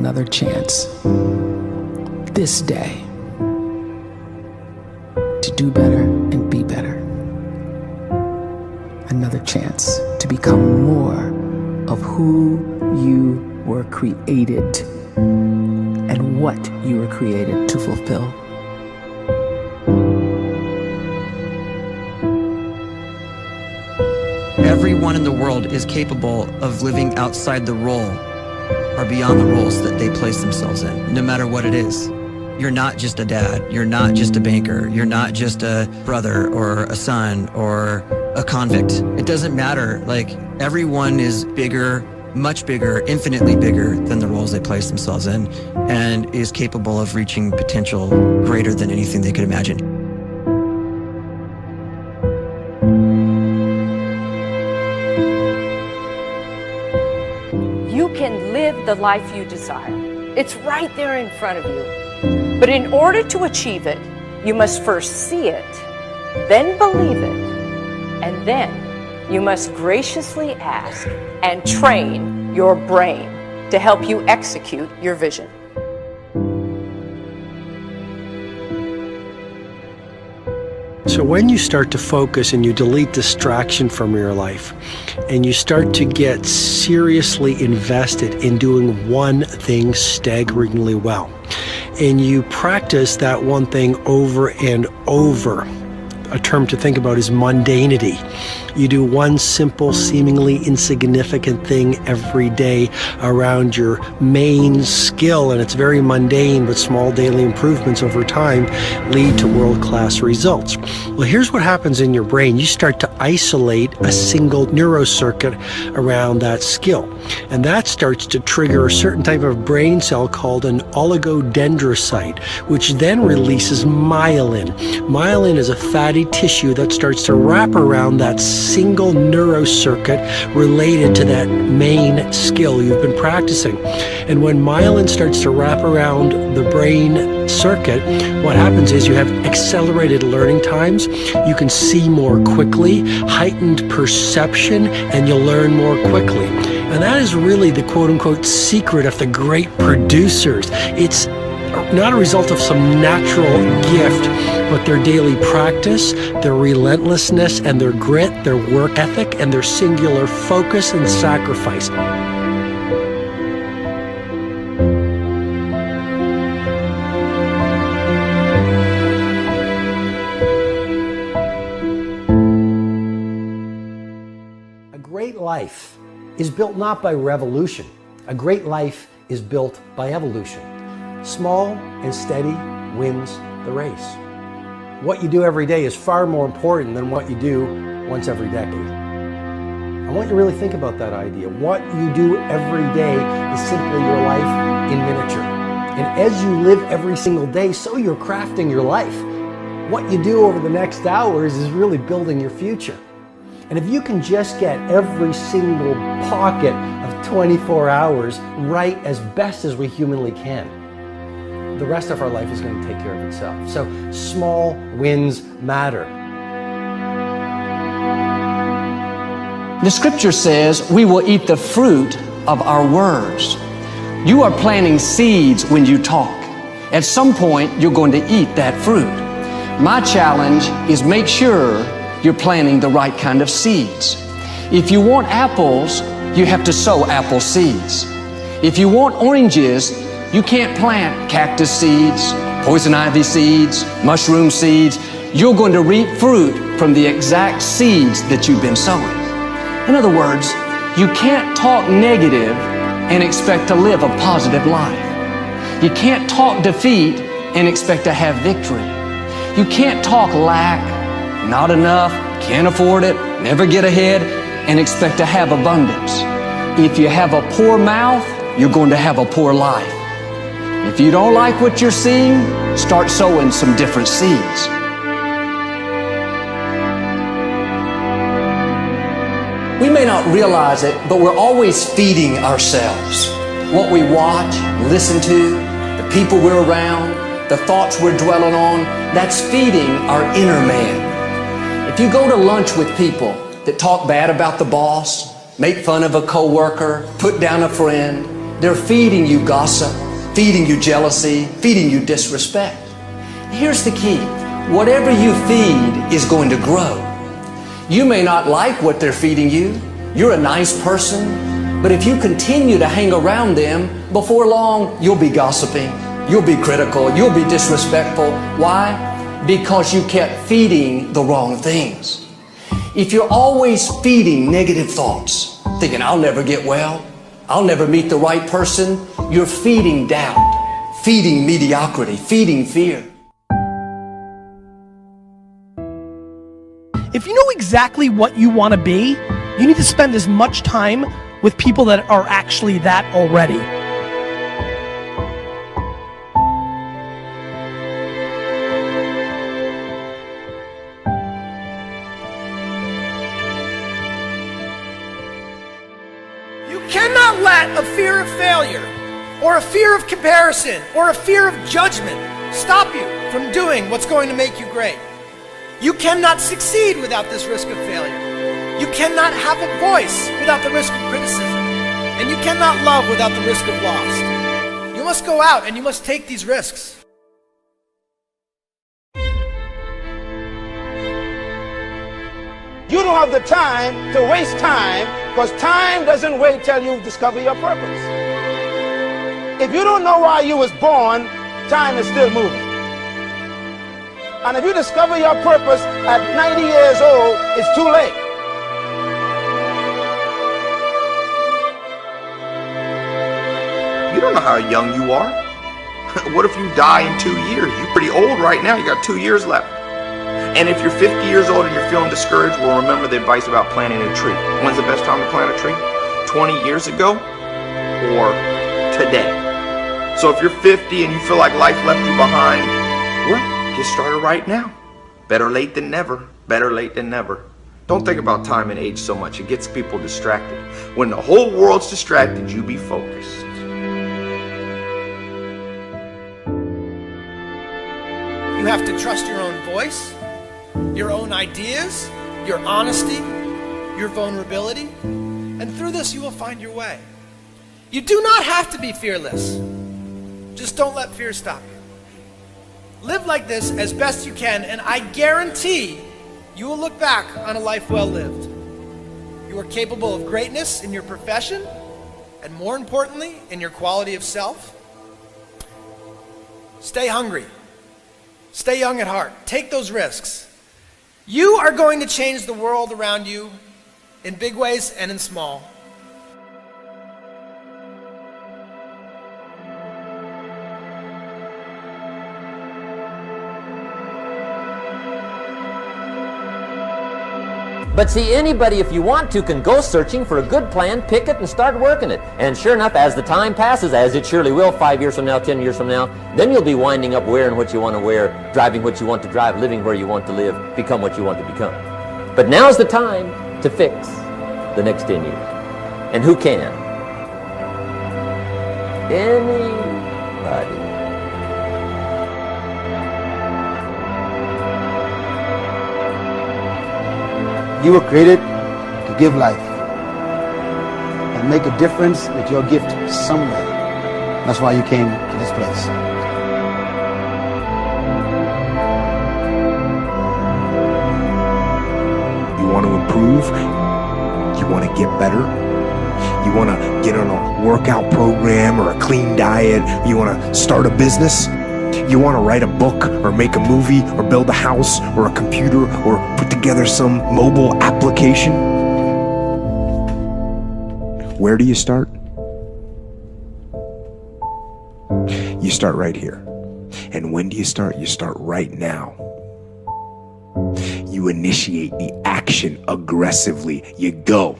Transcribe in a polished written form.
another chance this day to do better and be better. Another chance to become more of who you were created and what you were created to fulfill. Everyone in the world is capable of living outside the role or beyond the roles that they place themselves in, no matter what it is. You're not just a dad, you're not just a banker, you're not just a brother or a son or a convict. It doesn't matter. Like, everyone is bigger, much bigger, infinitely bigger than the roles they place themselves in, and is capable of reaching potential greater than anything they could imagine. You can live the life you desire. It's right there in front of you. But in order to achieve it, you must first see it, then believe it, and then you must graciously ask and train your brain to help you execute your vision. So when you start to focus and you delete distraction from your life, and you start to get seriously invested in doing one thing staggeringly well, and you practice that one thing over and over, a term to think about is mundanity. You do one simple, seemingly insignificant thing every day around your main skill, and it's very mundane, but small daily improvements over time lead to world-class results. Well, here's what happens in your brain. You start to isolate a single neurocircuit around that skill, and that starts to trigger a certain type of brain cell called an oligodendrocyte, which then releases myelin. Myelin is a fatty tissue that starts to wrap around that single neurocircuit related to that main skill you've been practicing. And when myelin starts to wrap around the brain circuit, what happens is you have accelerated learning times, you can see more quickly, heightened perception, and you'll learn more quickly. And that is really the quote-unquote secret of the great producers. It's not a result of some natural gift, but their daily practice, their relentlessness and their grit, their work ethic, and their singular focus and sacrifice. A great life is built not by revolution. A great life is built by evolution. Small and steady wins the race. What you do every day is far more important than what you do once every decade. I want you to really think about that idea. What you do every day is simply your life in miniature. And as you live every single day, so you're crafting your life. What you do over the next hours is really building your future. And if you can just get every single pocket of 24 hours right as best as we humanly can, the rest of our life is going to take care of itself. So small wins matter. The scripture says we will eat the fruit of our words. You are planting seeds when you talk. At some point, you're going to eat that fruit. My challenge is make sure you're planting the right kind of seeds. If you want apples, you have to sow apple seeds. If you want oranges, you can't plant cactus seeds, poison ivy seeds, mushroom seeds. You're going to reap fruit from the exact seeds that you've been sowing. In other words, you can't talk negative and expect to live a positive life. You can't talk defeat and expect to have victory. You can't talk lack, not enough, can't afford it, never get ahead, and expect to have abundance. If you have a poor mouth, you're going to have a poor life. If you don't like what you're seeing, start sowing some different seeds. We may not realize it, but we're always feeding ourselves. What we watch, listen to, the people we're around, the thoughts we're dwelling on, that's feeding our inner man. If you go to lunch with people that talk bad about the boss, make fun of a coworker, put down a friend, They're feeding you gossip, feeding you jealousy, feeding you disrespect. Here's the key. Whatever you feed is going to grow. You may not like what they're feeding you. You're a nice person. But if you continue to hang around them, before long, you'll be gossiping. You'll be critical. You'll be disrespectful. Why? Because you kept feeding the wrong things. If you're always feeding negative thoughts, thinking, I'll never get well, I'll never meet the right person, you're feeding doubt, feeding mediocrity, feeding fear. If you know exactly what you want to be, you need to spend as much time with people that are actually that already. You cannot let a fear of failure, or a fear of comparison, or a fear of judgment stop you from doing what's going to make you great. You cannot succeed without this risk of failure. You cannot have a voice without the risk of criticism. And you cannot love without the risk of loss. You must go out and you must take these risks. You don't have the time to waste time, because time doesn't wait till you discover your purpose. If you don't know why you was born, time is still moving. And if you discover your purpose at 90 years old, it's too late. You don't know how young you are. What if you die in 2 years? You're pretty old right now. You got 2 years left. And if you're 50 years old and you're feeling discouraged, well, remember the advice about planting a tree. When's the best time to plant a tree? 20 years ago or today? So if you're 50 and you feel like life left you behind, well, get started right now. Better late than never. Better late than never. Don't think about time and age so much. It gets people distracted. When the whole world's distracted, you be focused. You have to trust your own voice, your own ideas, your honesty, your vulnerability, and through this you will find your way. You do not have to be fearless. Just don't let fear stop you. Live like this as best you can, and I guarantee you will look back on a life well lived. You are capable of greatness in your profession, and more importantly, in your quality of self. Stay hungry. Stay young at heart. Take those risks. You are going to change the world around you in big ways and in small. But see, anybody, if you want to, can go searching for a good plan, pick it, and start working it. And sure enough, as the time passes, as it surely will, 5 years from now, 10 years from now, then you'll be winding up wearing what you want to wear, driving what you want to drive, living where you want to live, become what you want to become. But now's the time to fix the next 10 years. And who can? Anybody. You were created to give life and make a difference with your gift somewhere. That's why you came to this place. You want to improve? You want to get better? You want to get on a workout program or a clean diet? You want to start a business? You want to write a book or make a movie or build a house or a computer or put together some mobile application? Where do you start? You start right here. And when do you start? You start right now. You initiate the action aggressively. You go.